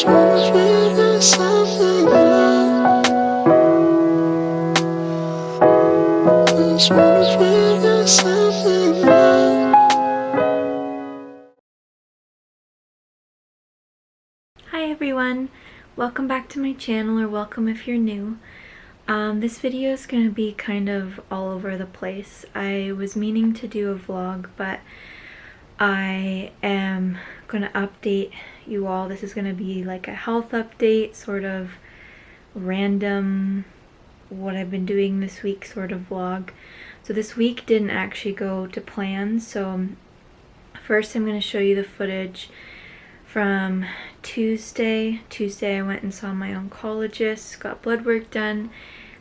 Just wanna figure something out. Just wanna figure something out. Hi everyone, welcome back to my channel, or welcome if you're new. This video is going to be kind of all over the place. I was meaning to do a vlog, but I am going to update you all. This is going to be like a health update, sort of random, what I've been doing this week sort of vlog. So this week didn't actually go to plan, so first I'm going to show you the footage from Tuesday. I went and saw my oncologist, got blood work done,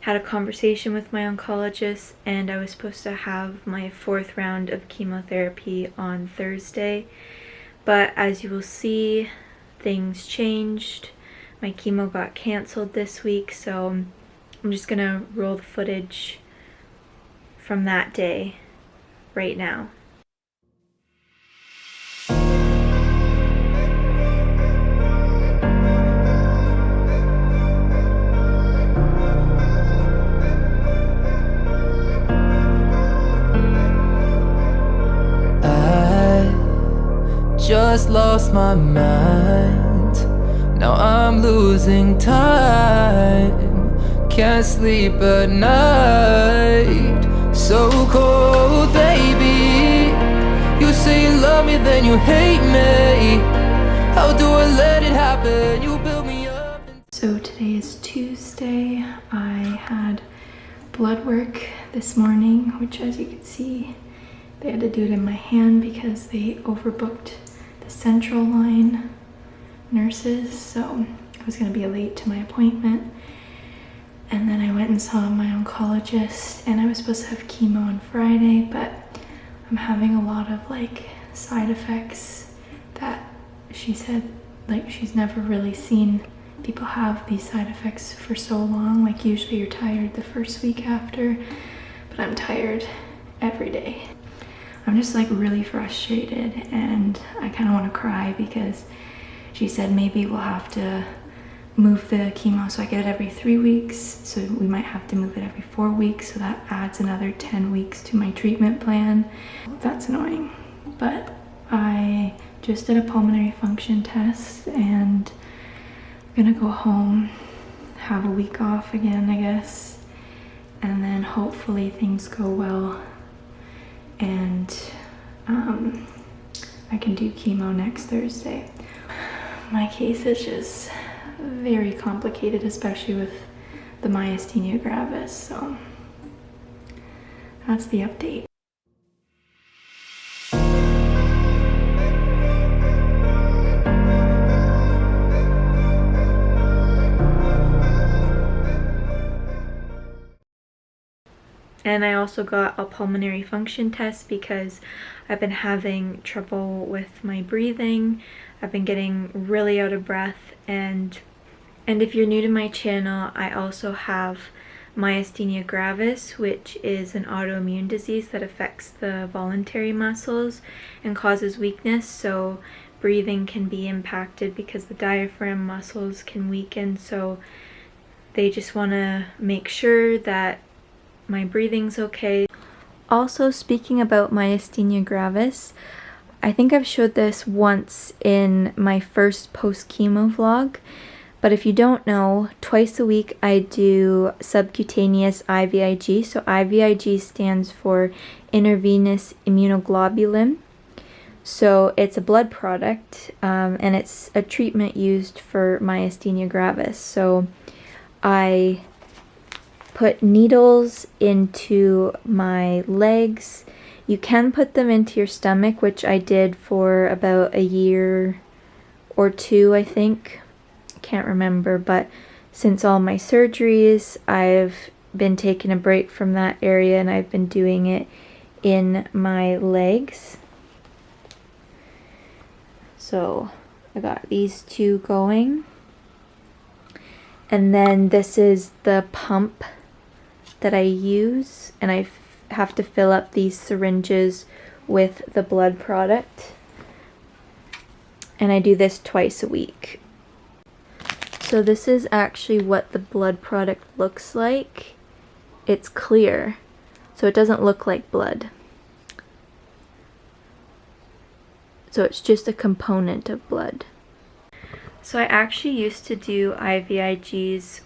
had a conversation with my oncologist, and I was supposed to have my 4th round of chemotherapy on Thursday. But as you will see, things changed. My chemo got cancelled this week, so I'm just gonna roll the footage from that day right now. Just lost my mind. Now I'm losing time. Can't sleep at night. So cold, baby. You say you love me, then you hate me. How do I let it happen? You build me up. So today is Tuesday. I had blood work this morning, which, as you can see, they had to do it in my hand because they overbooked the central line nurses, so I was going to be late to my appointment. And then I went and saw my oncologist, and I was supposed to have chemo on Friday, but I'm having a lot of like side effects that she said like she's never really seen people have these side effects for so long. Like usually you're tired the first week after, but I'm tired every day. I'm just like really frustrated, and I kind of want to cry because she said maybe we'll have to move the chemo so I get it every 3 weeks, so we might have to move it every 4 weeks, so that adds another 10 weeks to my treatment plan. That's annoying, but I just did a pulmonary function test and I'm gonna go home, have a week off again, I guess, and then hopefully things go well and I can do chemo next Thursday. My case is just very complicated, especially with the myasthenia gravis, so that's the update. And I also got a pulmonary function test because I've been having trouble with my breathing. I've been getting really out of breath, and if you're new to my channel, I also have myasthenia gravis, which is an autoimmune disease that affects the voluntary muscles and causes weakness, so breathing can be impacted because the diaphragm muscles can weaken, so they just want to make sure that my breathing's okay. Also, speaking about myasthenia gravis, I think I've showed this once in my first post-chemo vlog, but if you don't know, twice a week I do subcutaneous IVIG. So IVIG stands for intravenous immunoglobulin. So it's a blood product, and it's a treatment used for myasthenia gravis. So I put needles into my legs. You can put them into your stomach, which I did for about a year or 2, I think. I can't remember, but since all my surgeries, I've been taking a break from that area and I've been doing it in my legs. So I got these 2 going. And then this is the pump that I use, and I have to fill up these syringes with the blood product, and I do this twice a week. So this is actually what the blood product looks like. It's clear, so it doesn't look like blood. So it's just a component of blood. So I actually used to do IVIGs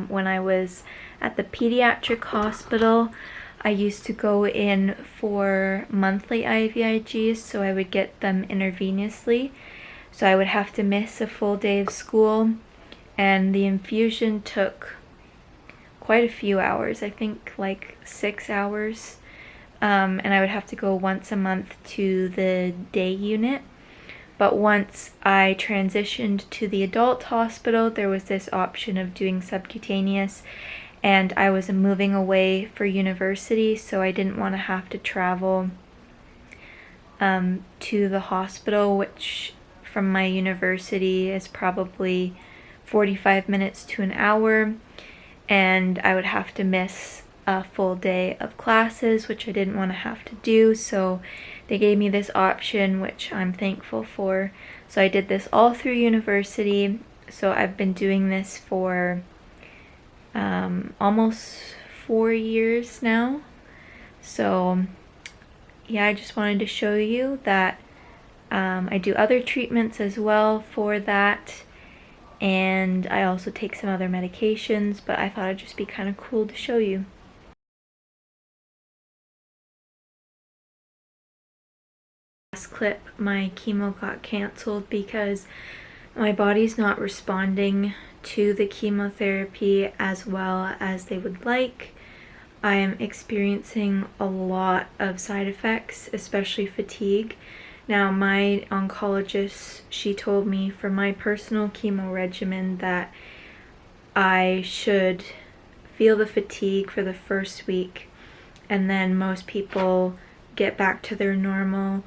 when I was at the pediatric hospital. I used to go in for monthly IVIGs, so I would get them intravenously. So I would have to miss a full day of school, and the infusion took quite a few hours, I think like 6 hours. And I would have to go once a month to the day unit. But once I transitioned to the adult hospital, there was this option of doing subcutaneous, and I was moving away for university, so I didn't want to have to travel to the hospital, which from my university is probably 45 minutes to an hour, and I would have to miss a full day of classes, which I didn't want to have to do. So they gave me this option, which I'm thankful for. So I did this all through university. So I've been doing this for almost 4 years now. So yeah, I just wanted to show you that I do other treatments as well for that, and I also take some other medications, but I thought it'd just be kind of cool to show you. Last clip, my chemo got cancelled because my body's not responding to the chemotherapy as well as they would like. I am experiencing a lot of side effects, especially fatigue. Now, my oncologist, she told me for my personal chemo regimen that I should feel the fatigue for the first week, and then most people get back to their normal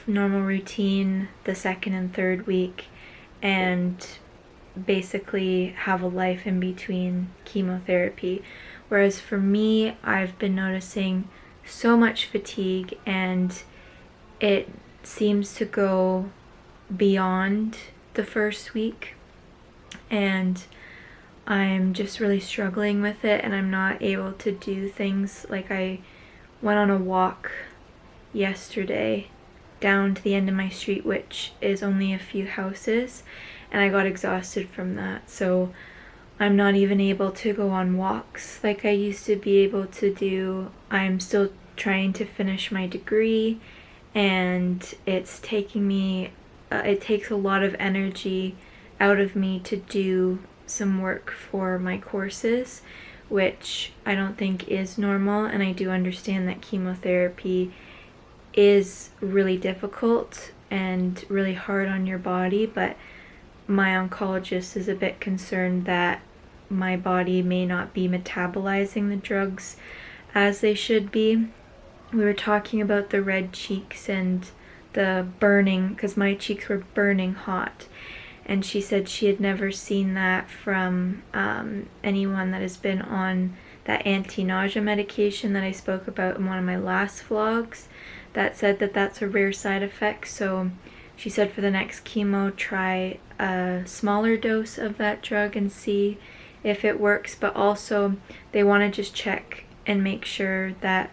normal routine the second and third week, and basically have a life in between chemotherapy. Whereas for me, I've been noticing so much fatigue, and it seems to go beyond the first week, and I'm just really struggling with it, and I'm not able to do things. Like, I went on a walk yesterday down to the end of my street, which is only a few houses, and I got exhausted from that. So I'm not even able to go on walks like I used to be able to do. I'm still trying to finish my degree, and it's taking me it takes a lot of energy out of me to do some work for my courses, which I don't think is normal. And I do understand that chemotherapy is really difficult and really hard on your body, but my oncologist is a bit concerned that my body may not be metabolizing the drugs as they should be. We were talking about the red cheeks and the burning, because my cheeks were burning hot, and she said she had never seen that from anyone that has been on that anti-nausea medication that I spoke about in one of my last vlogs, that said that that's a rare side effect. So she said for the next chemo, try a smaller dose of that drug and see if it works, but also they want to just check and make sure that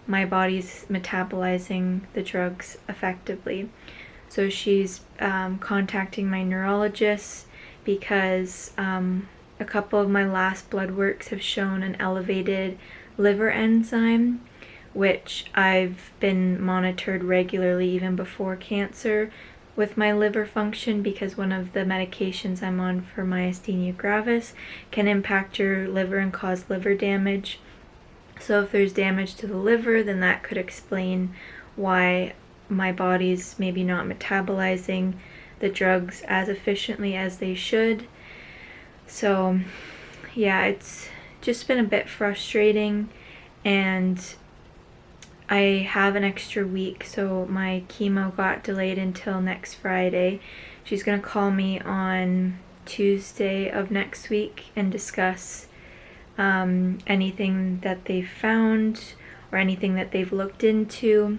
my body's metabolizing the drugs effectively. So she's contacting my neurologist because a couple of my last blood works have shown an elevated liver enzyme, which I've been monitored regularly even before cancer with my liver function, because one of the medications I'm on for myasthenia gravis can impact your liver and cause liver damage. So if there's damage to the liver, then that could explain why my body's maybe not metabolizing the drugs as efficiently as they should. So yeah, it's just been a bit frustrating, and I have an extra week, so my chemo got delayed until next Friday. She's gonna call me on Tuesday of next week and discuss anything that they've found or anything that they've looked into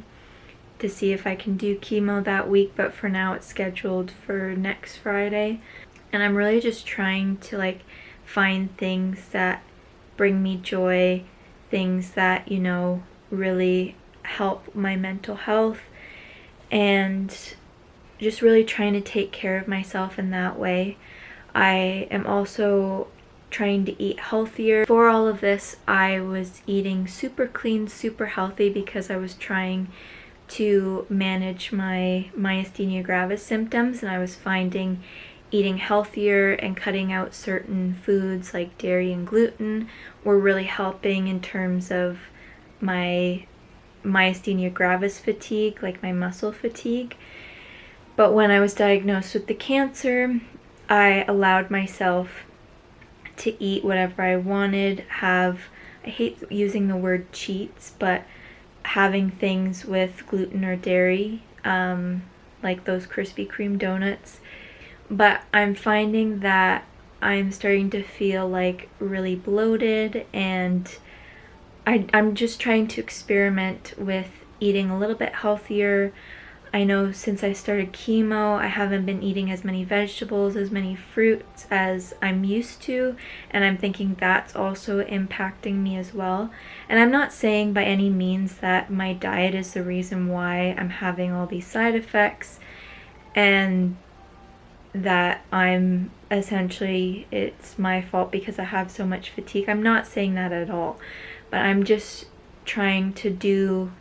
to see if I can do chemo that week, but for now it's scheduled for next Friday. And I'm really just trying to like find things that bring me joy, things that, you know, really help my mental health, and just really trying to take care of myself in that way. I am also trying to eat healthier. For all of this, I was eating super clean, super healthy, because I was trying to manage my myasthenia gravis symptoms, and I was finding eating healthier and cutting out certain foods like dairy and gluten were really helping in terms of my myasthenia gravis fatigue, like my muscle fatigue. But when I was diagnosed with the cancer, I allowed myself to eat whatever I wanted, I hate using the word cheats, but having things with gluten or dairy, like those Krispy Kreme donuts. But I'm finding that I'm starting to feel like really bloated, and I'm just trying to experiment with eating a little bit healthier. I know since I started chemo, I haven't been eating as many vegetables, as many fruits as I'm used to, and I'm thinking that's also impacting me as well. And I'm not saying by any means that my diet is the reason why I'm having all these side effects, and that I'm essentially, it's my fault because I have so much fatigue. I'm not saying that at all, but I'm just trying to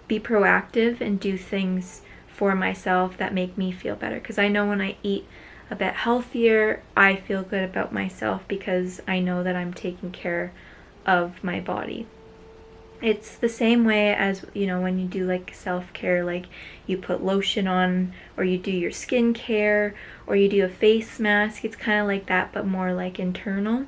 be proactive and do things for myself that make me feel better, because I know when I eat a bit healthier, I feel good about myself because I know that I'm taking care of my body. It's the same way as, you know, when you do like self-care, like you put lotion on, or you do your skincare, or you do a face mask. It's kind of like that, but more like internal.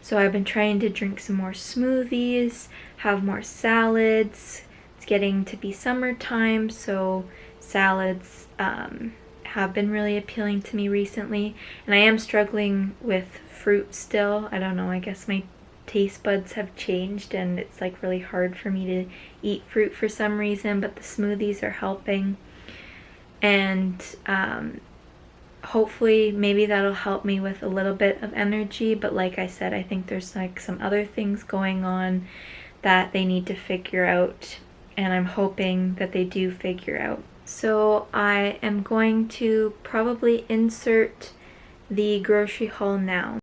So I've been trying to drink some more smoothies, have more salads. It's getting to be summertime, so salads have been really appealing to me recently. And I am struggling with fruit still. I don't know, I guess my taste buds have changed and it's like really hard for me to eat fruit for some reason, but the smoothies are helping. And hopefully maybe that'll help me with a little bit of energy, but like I said, I think there's like some other things going on that they need to figure out, and I'm hoping that they do figure out. So I am going to probably insert the grocery haul now.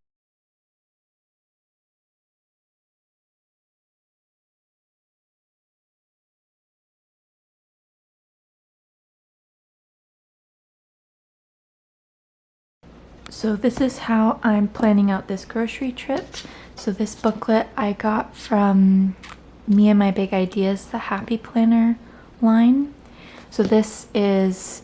So this is how I'm planning out this grocery trip. So this booklet I got from Me and My Big Ideas, the Happy Planner line. So this is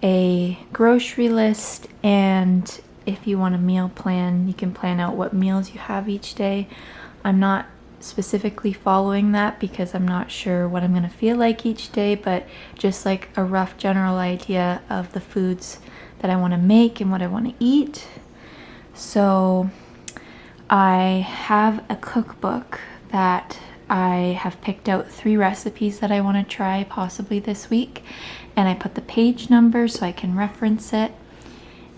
a grocery list, and if you want a meal plan, you can plan out what meals you have each day. I'm not specifically following that because I'm not sure what I'm gonna feel like each day, but just like a rough general idea of the foods that I want to make and what I want to eat. So I have a cookbook that I have picked out 3 recipes that I want to try possibly this week, and I put the page number so I can reference it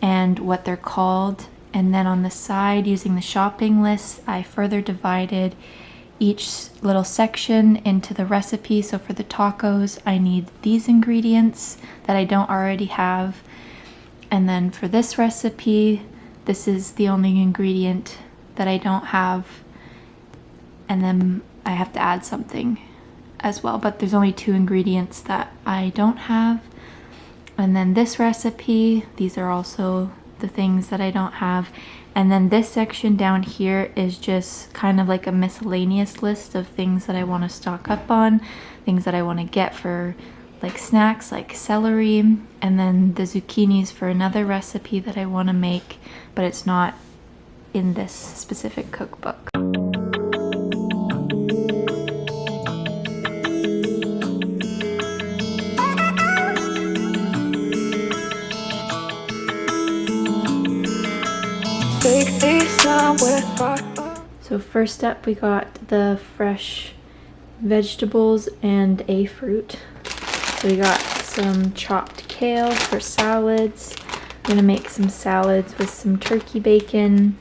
and what they're called. And then on the side, using the shopping list, I further divided each little section into the recipe. So for the tacos, I need these ingredients that I don't already have. And then for this recipe, this is the only ingredient that I don't have. And then I have to add something as well, but there's only 2 ingredients that I don't have. And then this recipe, these are also the things that I don't have. And then this section down here is just kind of like a miscellaneous list of things that I want to stock up on, things that I want to get for like snacks like celery, and then the zucchinis for another recipe that I want to make, but it's not in this specific cookbook. So first up, we got the fresh vegetables and a fruit. So we got some chopped kale for salads. gonna make some salads with some turkey bacon,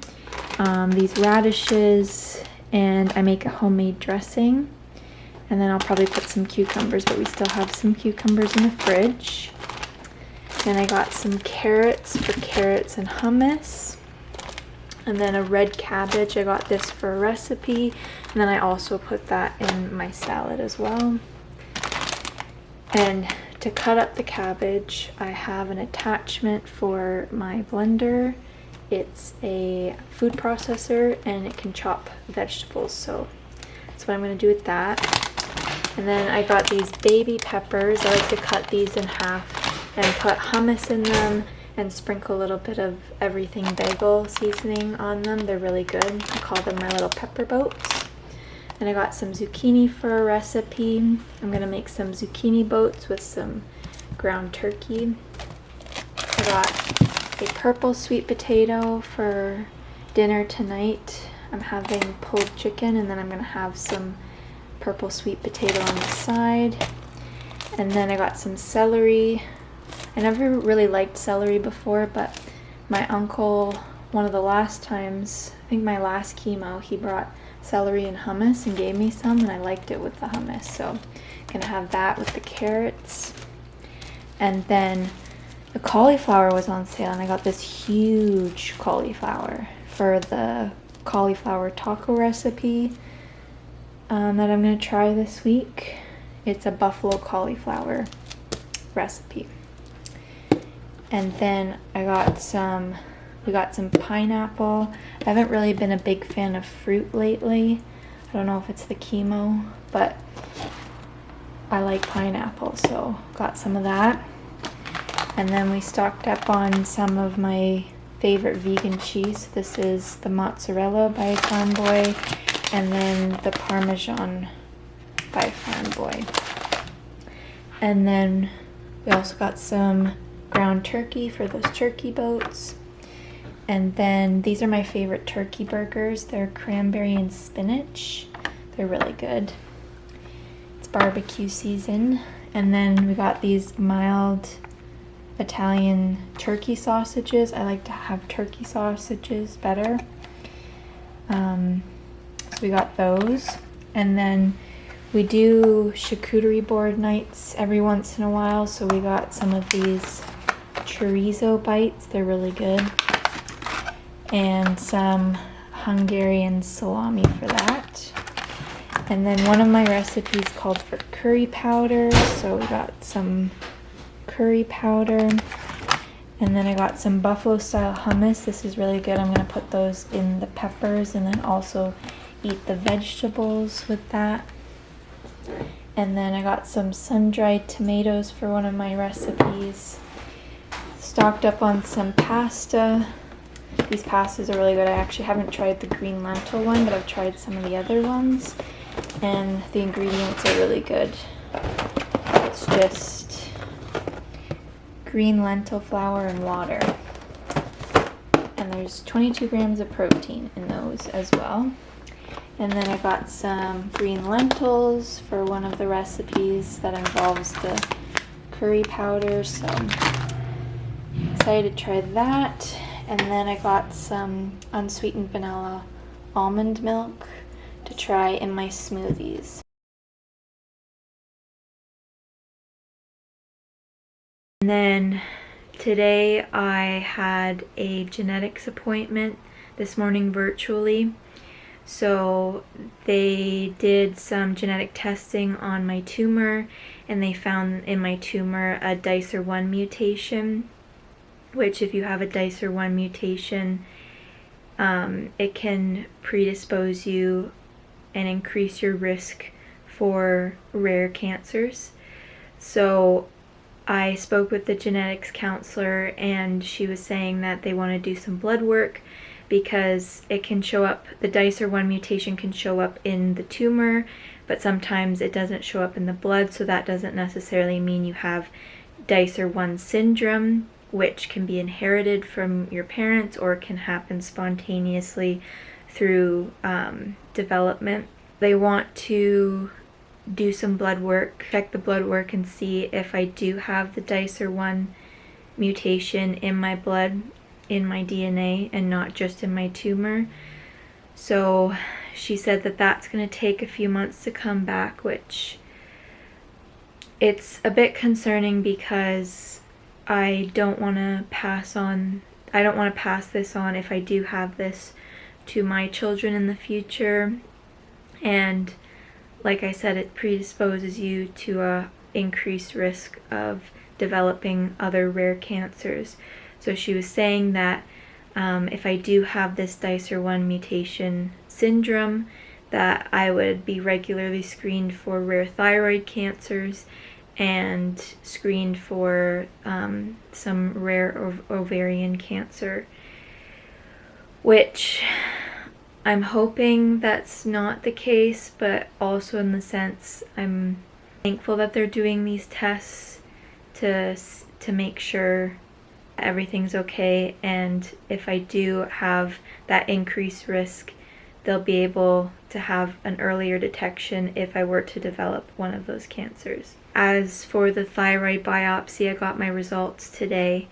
these radishes, and I make a homemade dressing. And then I'll probably put some cucumbers, but we still have some cucumbers in the fridge. Then I got some carrots for carrots and hummus. And then a red cabbage, I got this for a recipe. And then I also put that in my salad as well. And to cut up the cabbage, I have an attachment for my blender. It's a food processor and it can chop vegetables, so that's what I'm going to do with that. And then I got these baby peppers. I like to cut these in half and put hummus in them and sprinkle a little bit of everything bagel seasoning on them. They're really good. I call them my little pepper boats. And I got some zucchini for a recipe. I'm going to make some zucchini boats with some ground turkey. I got a purple sweet potato for dinner tonight. I'm having pulled chicken, and then I'm going to have some purple sweet potato on the side. And then I got some celery. I never really liked celery before, but my uncle, one of the last times, I think my last chemo, he brought celery and hummus and gave me some, and I liked it with the hummus, so I'm gonna have that with the carrots. And then the cauliflower was on sale, and I got this huge cauliflower for the cauliflower taco recipe that I'm gonna try this week. It's a buffalo cauliflower recipe. And then we got some pineapple. I haven't really been a big fan of fruit lately. I don't know if it's the chemo, but I like pineapple, so got some of that. And then we stocked up on some of my favorite vegan cheese. This is the mozzarella by Farm Boy, and then the Parmesan by Farm Boy. And then we also got some ground turkey for those turkey boats. And then these are my favorite turkey burgers. They're cranberry and spinach. They're really good. It's barbecue season. And then we got these mild Italian turkey sausages. I like to have turkey sausages better. So we got those. And then we do charcuterie board nights every once in a while. So we got some of these chorizo bites. They're really good. And some Hungarian salami for that. And then one of my recipes called for curry powder, so we got some curry powder. And then I got some buffalo style hummus. This is really good. I'm going to put those in the peppers and then also eat the vegetables with that. And then I got some sun-dried tomatoes for one of my recipes. Stocked up on some pasta. These pastas are really good. I actually haven't tried the green lentil one, but I've tried some of the other ones. And the ingredients are really good. It's just green lentil flour and water. And there's 22 grams of protein in those as well. And then I got some green lentils for one of the recipes that involves the curry powder. So excited to try that. And then I got some unsweetened vanilla almond milk to try in my smoothies. And then today I had a genetics appointment this morning virtually. So they did some genetic testing on my tumor, and they found in my tumor a DICER1 mutation, which if you have a DICER1 mutation, it can predispose you and increase your risk for rare cancers. So I spoke with the genetics counselor, and she was saying that they want to do some blood work because it can show up, the DICER1 mutation can show up in the tumor, but sometimes it doesn't show up in the blood, so that doesn't necessarily mean you have DICER1 syndrome, which can be inherited from your parents or can happen spontaneously through development. They want to do some blood work, check the blood work and see if I do have the DICER1 mutation in my blood, in my DNA, and not just in my tumor. So she said that that's going to take a few months to come back, which it's a bit concerning because I don't want to pass this on if I do have this to my children in the future. And like I said, it predisposes you to a increased risk of developing other rare cancers. So she was saying that if I do have this Dicer1 mutation syndrome, that I would be regularly screened for rare thyroid cancers and screened for some rare ovarian cancer, which I'm hoping that's not the case, but also in the sense I'm thankful that they're doing these tests to make sure everything's okay, and if I do have that increased risk, they'll be able to have an earlier detection if I were to develop one of those cancers. As for the thyroid biopsy, I got my results today.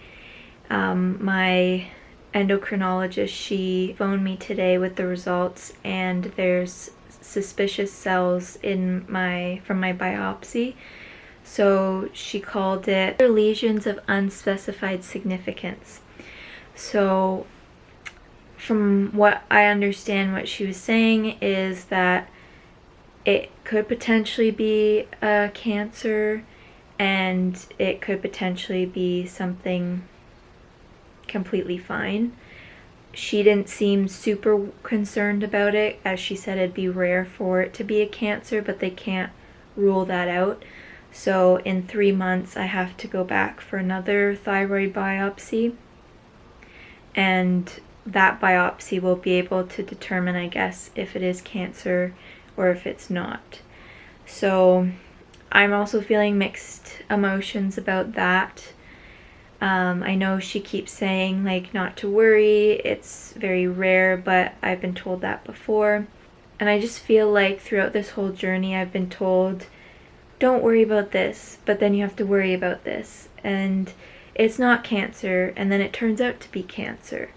My endocrinologist, she phoned me today with the results, and there's suspicious cells from my biopsy. So she called it lesions of unspecified significance. So from what I understand, what she was saying is that it could potentially be a cancer, and it could potentially be something completely fine. She didn't seem super concerned about it, as she said it'd be rare for it to be a cancer, but they can't rule that out. So in 3 months I have to go back for another thyroid biopsy, and that biopsy will be able to determine, I guess, if it is cancer or if it's not. So I'm also feeling mixed emotions about that. I know she keeps saying like not to worry, it's very rare, but I've been told that before. And I just feel like throughout this whole journey I've been told, don't worry about this, but then you have to worry about this, and it's not cancer, and then it turns out to be cancer.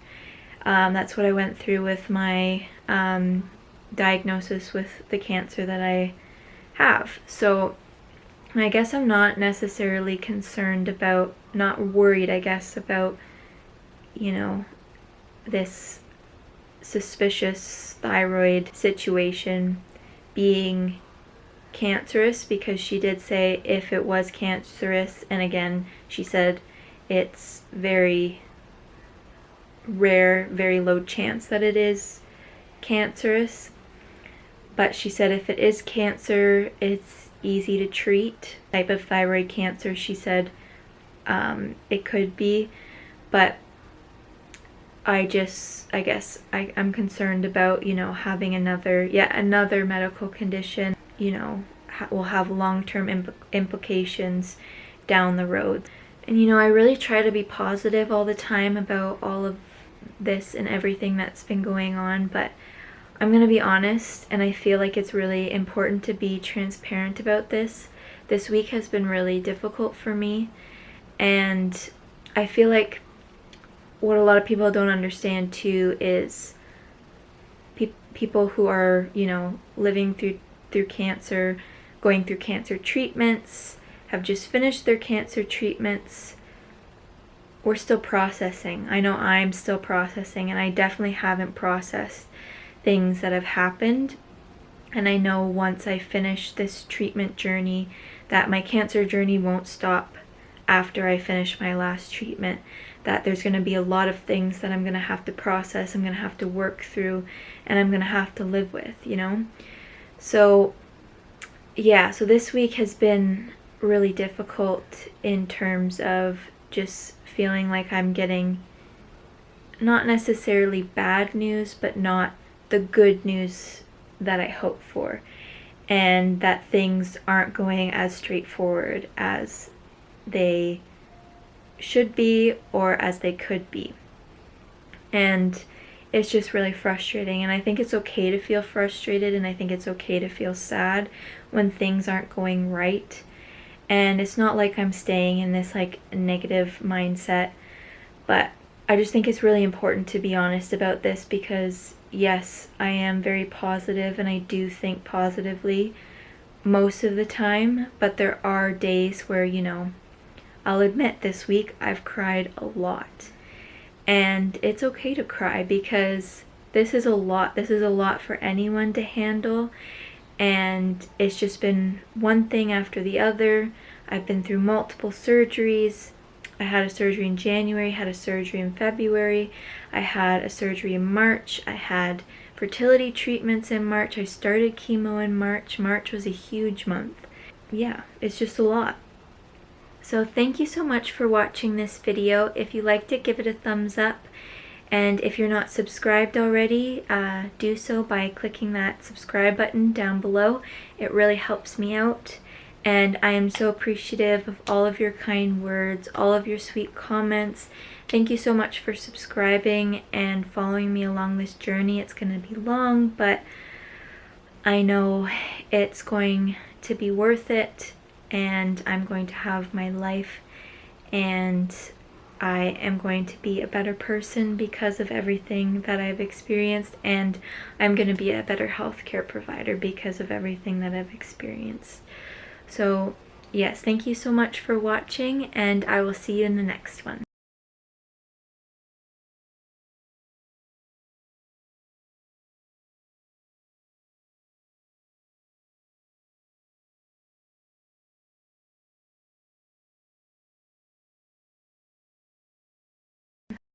That's what I went through with my diagnosis with the cancer that I have. So I guess I'm not necessarily concerned about, not worried, I guess, about, you know, this suspicious thyroid situation being cancerous, because she did say if it was cancerous, and again she said it's very rare, very low chance that it is cancerous, but she said if it is cancer, it's easy to treat. Type of thyroid cancer, she said it could be, but I guess I'm concerned about, you know, having yet another medical condition, you know, will have long-term implications down the road. And you know, I really try to be positive all the time about all of this and everything that's been going on, but I'm gonna be honest, and I feel like it's really important to be transparent about this. This week has been really difficult for me, and I feel like what a lot of people don't understand too is people who are, you know, living through cancer, going through cancer treatments, have just finished their cancer treatments. We're still processing. I know I'm still processing, and I definitely haven't processed things that have happened. And I know once I finish this treatment journey, that my cancer journey won't stop after I finish my last treatment, that there's going to be a lot of things that I'm going to have to process, I'm going to have to work through, and I'm going to have to live with, you know? So yeah, so this week has been really difficult in terms of just feeling like I'm getting not necessarily bad news, but not the good news that I hope for, and that things aren't going as straightforward as they should be or as they could be. And it's just really frustrating, and I think it's okay to feel frustrated, and I think it's okay to feel sad when things aren't going right. And it's not like I'm staying in this like negative mindset, but I just think it's really important to be honest about this, because yes, I am very positive and I do think positively most of the time, but there are days where, you know, I'll admit this week I've cried a lot. And it's okay to cry, because this is a lot. This is a lot for anyone to handle. And it's just been one thing after the other. I've been through multiple surgeries. I had a surgery in January, had a surgery in February, I had a surgery in March, I had fertility treatments in March, I started chemo in March. March was a huge month. Yeah, it's just a lot. So thank you so much for watching this video. If you liked it, give it a thumbs up. And if you're not subscribed already, do so by clicking that subscribe button down below. It really helps me out. And I am so appreciative of all of your kind words, all of your sweet comments. Thank you so much for subscribing and following me along this journey. It's going to be long, but I know it's going to be worth it, and I'm going to have my life, and I am going to be a better person because of everything that I've experienced, and I'm going to be a better healthcare provider because of everything that I've experienced. So yes, thank you so much for watching, and I will see you in the next one.